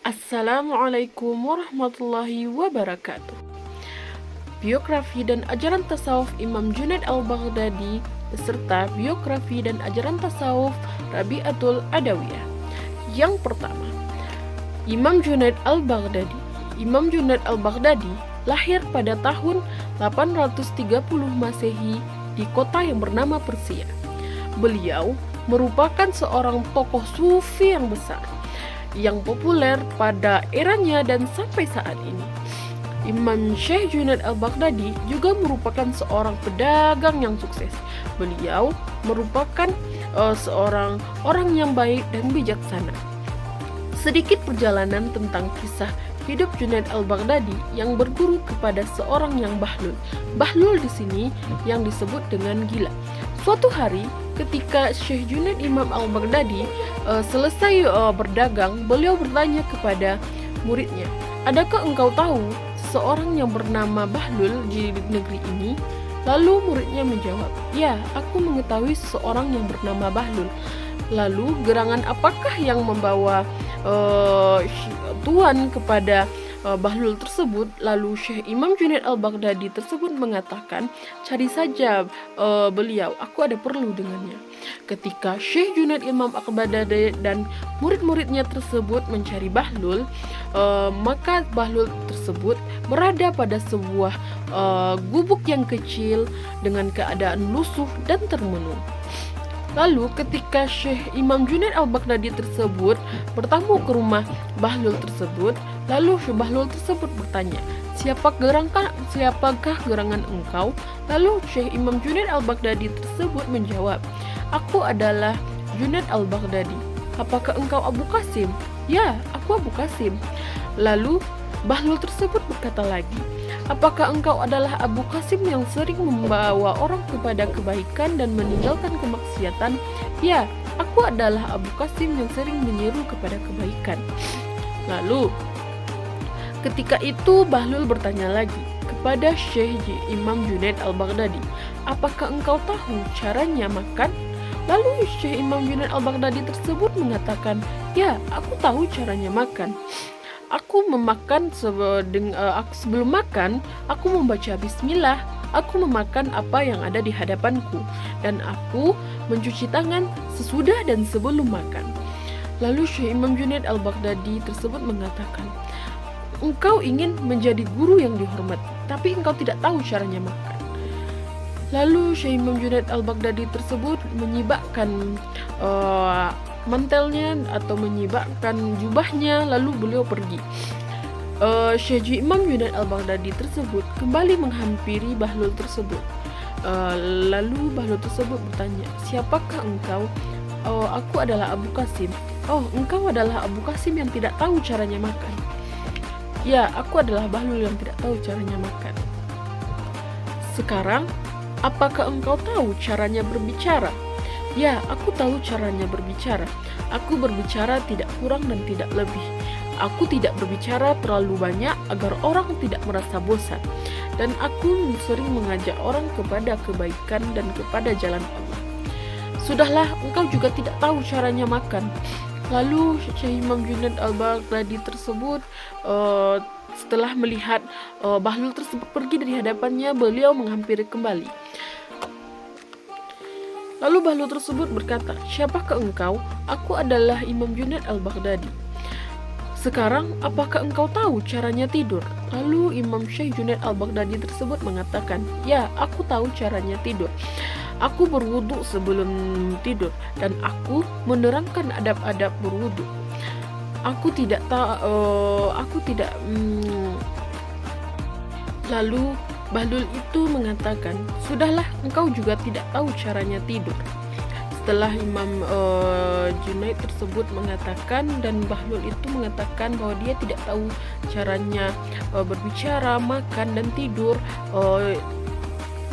Assalamualaikum warahmatullahi wabarakatuh. Biografi dan ajaran tasawuf Imam Junaid al-Baghdadi beserta biografi dan ajaran tasawuf Rabi'atul Adawiyah. Yang pertama, Imam Junaid al-Baghdadi. Imam Junaid al-Baghdadi lahir pada tahun 830 Masehi di kota yang bernama Persia. Beliau merupakan seorang tokoh sufi yang besar, yang populer pada eranya dan sampai saat ini. Imam Syekh Junaid al-Baghdadi juga merupakan seorang pedagang yang sukses. Beliau merupakan seorang orang yang baik dan bijaksana. Sedikit perjalanan tentang kisah hidup Junaid al-Baghdadi yang berguru kepada seorang yang bahlul. Bahlul di sini yang disebut dengan gila. Suatu hari ketika Syekh Junaid Imam al-Baghdadi selesai berdagang, beliau bertanya kepada muridnya, "Adakah engkau tahu seseorang yang bernama Bahlul di negeri ini?" Lalu muridnya menjawab, "Ya, aku mengetahui seseorang yang bernama Bahlul." Lalu gerangan apakah yang membawa tuan kepada Bahlul tersebut? Lalu Syekh Imam Junaid al-Baghdadi tersebut mengatakan, "Cari saja beliau, aku ada perlu dengannya." Ketika Syekh Junaid Imam al-Baghdadi dan murid-muridnya tersebut mencari Bahlul, maka Bahlul tersebut berada pada sebuah gubuk yang kecil dengan keadaan lusuh dan termenung. Lalu ketika Syekh Imam Junaid al-Baghdadi tersebut bertamu ke rumah Bahlul tersebut, lalu Syekh Bahlul tersebut bertanya, siapakah gerangan engkau?" Lalu Syekh Imam Junaid al-Baghdadi tersebut menjawab, "Aku adalah Junaid al-Baghdadi." "Apakah engkau Abu Qasim?" "Ya, aku Abu Qasim." Lalu Bahlul tersebut berkata lagi, "Apakah engkau adalah Abu Qasim yang sering membawa orang kepada kebaikan dan meninggalkan kemaksiatan?" "Ya, aku adalah Abu Qasim yang sering menyeru kepada kebaikan." Lalu ketika itu Bahlul bertanya lagi kepada Syekh Imam Junaid al-Baghdadi, "Apakah engkau tahu caranya makan?" Lalu Syekh Imam Junaid al-Baghdadi tersebut mengatakan, "Ya, aku tahu caranya makan. Aku memakan sebelum makan, aku membaca bismillah, aku memakan apa yang ada di hadapanku, dan aku mencuci tangan sesudah dan sebelum makan." Lalu Syekh Imam Junaid al-Baghdadi tersebut mengatakan, "Engkau ingin menjadi guru yang dihormati, tapi engkau tidak tahu caranya makan." Lalu Syekh Imam Junaid al-Baghdadi tersebut menyibakkan mantelnya atau menyibakkan jubahnya, lalu beliau pergi. Syekh Imam Junaid al-Baghdadi tersebut kembali menghampiri Bahlul tersebut. Lalu Bahlul tersebut bertanya, "Siapakah engkau?" "Oh, aku adalah Abu Qasim." "Oh, engkau adalah Abu Qasim yang tidak tahu caranya makan." "Ya, aku adalah Bahlul yang tidak tahu caranya makan." "Sekarang, apakah engkau tahu caranya berbicara?" "Ya, aku tahu caranya berbicara. Aku berbicara tidak kurang dan tidak lebih. Aku tidak berbicara terlalu banyak agar orang tidak merasa bosan. Dan aku sering mengajak orang kepada kebaikan dan kepada jalan Allah." "Sudahlah, engkau juga tidak tahu caranya makan." Lalu Syekh Imam Junaid al-Baghdadi tersebut setelah melihat Bahlul tersebut pergi dari hadapannya, beliau menghampiri kembali. Lalu Bahlul tersebut berkata, "Siapakah engkau?" "Aku adalah Imam Junaid al-Baghdadi." "Sekarang, apakah engkau tahu caranya tidur?" Lalu Imam Syekh Junaid al-Baghdadi tersebut mengatakan, "Ya, aku tahu caranya tidur. Aku berwudu sebelum tidur, dan aku menerangkan adab-adab berwudu. Lalu Bahlul itu mengatakan, "Sudahlah, engkau juga tidak tahu caranya tidur." Setelah Imam Junaid tersebut mengatakan dan Bahlul itu mengatakan bahwa dia tidak tahu caranya berbicara, makan, dan tidur,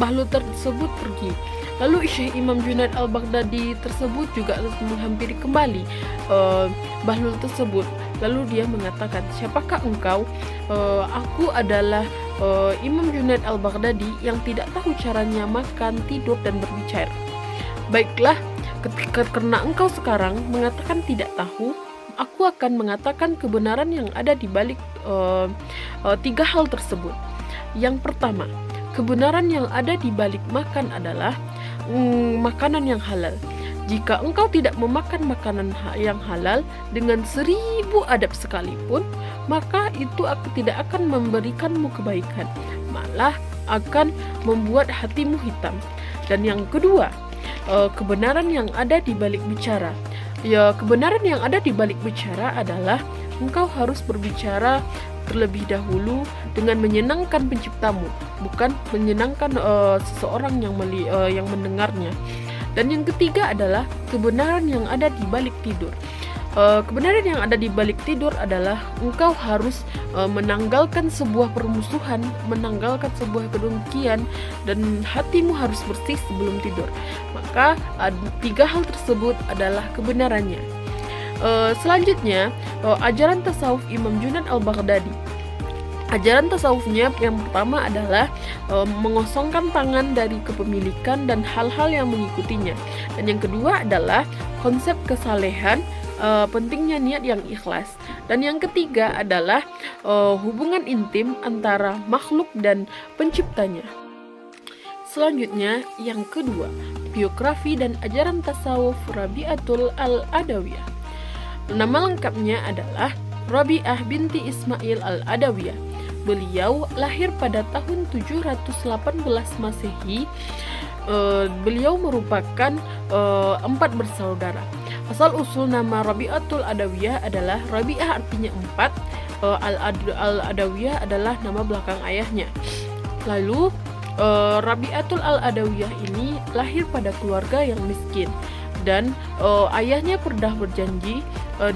Bahlul tersebut pergi. Lalu Syekh Imam Junaid al-Baghdadi tersebut juga menghampiri kembali Bahlul tersebut. Lalu dia mengatakan, "Siapakah engkau?" "Aku adalah Imam Junaid al-Baghdadi yang tidak tahu caranya makan, tidur, dan berbicara." "Baiklah, karena engkau sekarang mengatakan tidak tahu aku akan mengatakan kebenaran yang ada di balik tiga hal tersebut. Yang pertama, kebenaran yang ada di balik makan adalah makanan yang halal. Jika engkau tidak memakan makanan yang halal dengan 1000 adab sekalipun, maka itu tidak akan memberikanmu kebaikan, malah akan membuat hatimu hitam. Dan yang kedua, kebenaran yang ada di balik bicara. Ya, kebenaran yang ada di balik bicara adalah engkau harus berbicara terlebih dahulu dengan menyenangkan penciptamu, bukan menyenangkan seseorang yang mendengarnya. Dan yang ketiga adalah kebenaran yang ada di balik tidur. Kebenaran yang ada di balik tidur adalah engkau harus menanggalkan sebuah permusuhan, menanggalkan sebuah kedengkian, dan hatimu harus bersih sebelum tidur. Maka tiga hal tersebut adalah kebenarannya. Selanjutnya, ajaran tasawuf Imam Junaid al-Baghdadi. Ajaran tasawufnya yang pertama adalah mengosongkan tangan dari kepemilikan dan hal-hal yang mengikutinya. Dan yang kedua adalah konsep kesalehan, pentingnya niat yang ikhlas. Dan yang ketiga adalah hubungan intim antara makhluk dan penciptanya. Selanjutnya, yang kedua, biografi dan ajaran tasawuf Rabi'atul al-Adawiyah. Nama lengkapnya adalah Rabi'ah binti Ismail al-Adawiyah. Beliau lahir pada tahun 718 Masehi. Beliau merupakan 4 bersaudara. Asal-usul nama Rabi'atul Adawiyah adalah Rabi'ah artinya 4, al-Adawiyah adalah nama belakang ayahnya. Lalu Rabi'atul al-Adawiyah ini lahir pada keluarga yang miskin. Dan ayahnya pernah berjanji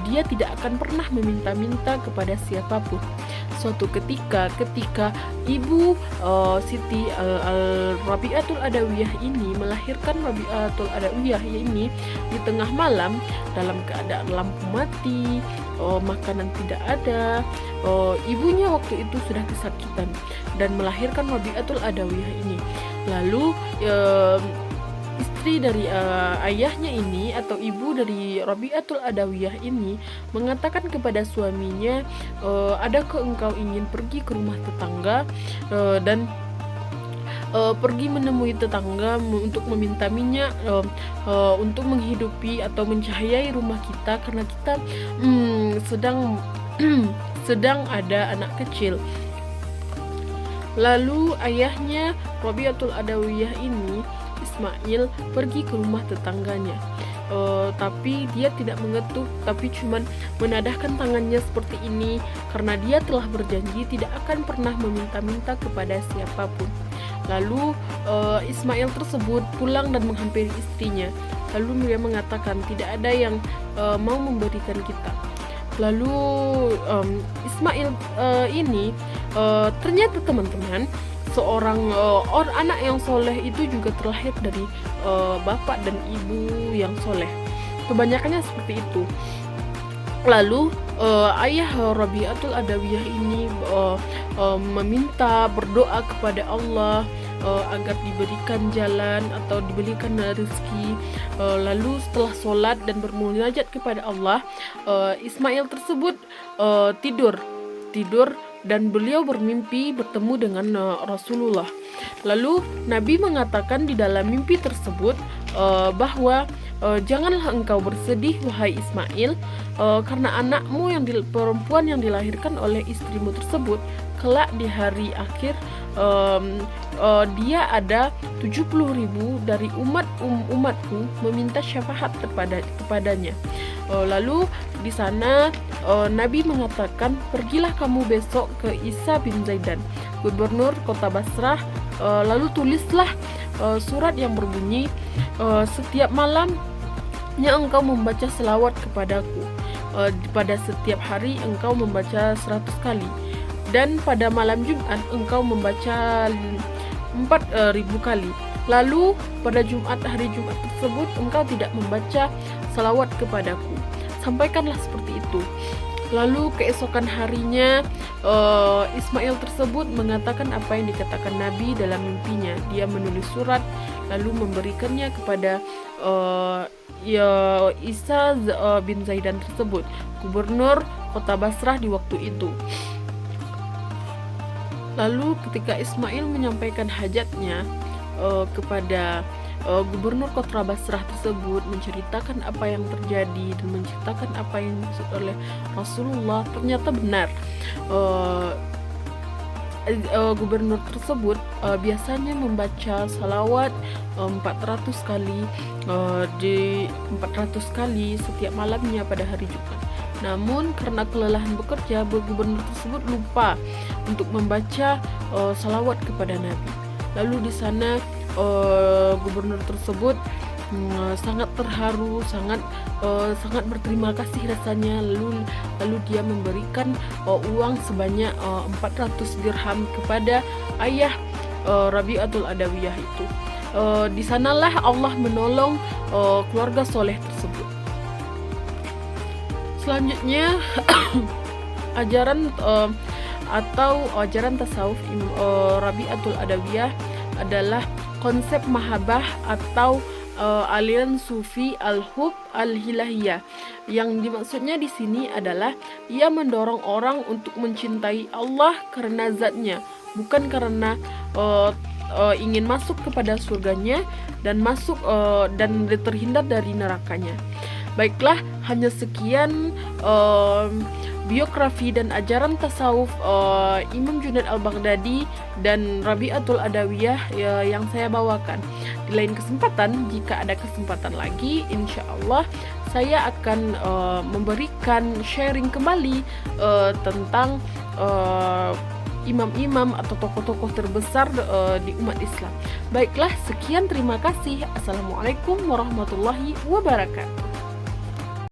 dia tidak akan pernah meminta-minta kepada siapapun. Suatu ketika ibu Siti Rabi'atul Adawiyah ini melahirkan Rabi'atul Adawiyah ini di tengah malam dalam keadaan lampu mati, makanan tidak ada. Ibunya waktu itu sudah kesakitan dan melahirkan Rabi'atul Adawiyah ini. Lalu istri dari ayahnya ini atau ibu dari Rabi'atul Adawiyah ini mengatakan kepada suaminya, adakah engkau ingin pergi ke rumah tetangga dan pergi menemui tetangga untuk meminta minyak untuk menghidupi atau mencahayai rumah kita karena kita sedang ada anak kecil. Lalu ayahnya Rabi'atul Adawiyah ini Ismail pergi ke rumah tetangganya, tapi dia tidak mengetuk, tapi cuman menadahkan tangannya seperti ini karena dia telah berjanji tidak akan pernah meminta-minta kepada siapapun. Lalu Ismail tersebut pulang dan menghampiri istrinya. Lalu dia mengatakan tidak ada yang mau memberikan kita. Lalu Ismail ini ternyata teman-teman seorang anak yang soleh itu juga terlahir dari bapak dan ibu yang soleh. Kebanyakannya seperti itu. Lalu ayah Rabi'atul Adawiyah ini meminta, berdoa kepada Allah agar diberikan jalan atau diberikan rezeki. Lalu setelah sholat dan bermunajat kepada Allah, Ismail tersebut tidur dan beliau bermimpi bertemu dengan Rasulullah. Lalu Nabi mengatakan di dalam mimpi tersebut bahwa janganlah engkau bersedih wahai Ismail, karena anakmu yang perempuan yang dilahirkan oleh istrimu tersebut kelak di hari akhir dia ada 70.000 dari umatku meminta syafaat kepadanya. Lalu di sana Nabi mengatakan, pergilah kamu besok ke Isa bin Zaidan, gubernur kota Basrah, lalu tulislah surat yang berbunyi, setiap malamnya engkau membaca selawat kepadaku, pada setiap hari engkau membaca 100 kali, dan pada malam Jumat engkau membaca 4.000 kali. Lalu pada hari Jumat tersebut engkau tidak membaca selawat kepadaku. Sampaikanlah seperti itu. Lalu keesokan harinya Ismail tersebut mengatakan apa yang dikatakan Nabi dalam mimpinya. Dia menulis surat lalu memberikannya kepada ya Isa bin Zaidan tersebut, gubernur kota Basrah di waktu itu. Lalu ketika Ismail menyampaikan hajatnya kepada gubernur kota Basrah tersebut, menceritakan apa yang terjadi dan menceritakan apa yang dimaksud oleh Rasulullah, ternyata benar. Gubernur tersebut biasanya membaca salawat 400 kali di 400 kali setiap malamnya pada hari Jumat. Namun karena kelelahan bekerja, gubernur tersebut lupa untuk membaca salawat kepada Nabi. Lalu di sana gubernur tersebut sangat terharu, sangat berterima kasih rasanya. Lalu dia memberikan uang sebanyak 400 dirham kepada ayah Rabi'atul Adawiyah itu. Di sanalah Allah menolong keluarga soleh tersebut. Selanjutnya ajaran atau ajaran tasawuf Rabi'atul Adawiyah adalah konsep mahabbah atau aliran sufi al-hub al-hilahiyah. Yang dimaksudnya di sini adalah ia mendorong orang untuk mencintai Allah karena zatnya, bukan karena ingin masuk kepada surganya dan dan terhindar dari nerakanya. Baiklah, hanya sekian biografi dan ajaran tasawuf Imam Junaid al-Baghdadi dan Rabi'atul Adawiyah yang saya bawakan. Di lain kesempatan, jika ada kesempatan lagi, insya Allah saya akan memberikan sharing kembali tentang imam-imam atau tokoh-tokoh terbesar di umat Islam. Baiklah, sekian, terima kasih. Assalamualaikum warahmatullahi wabarakatuh.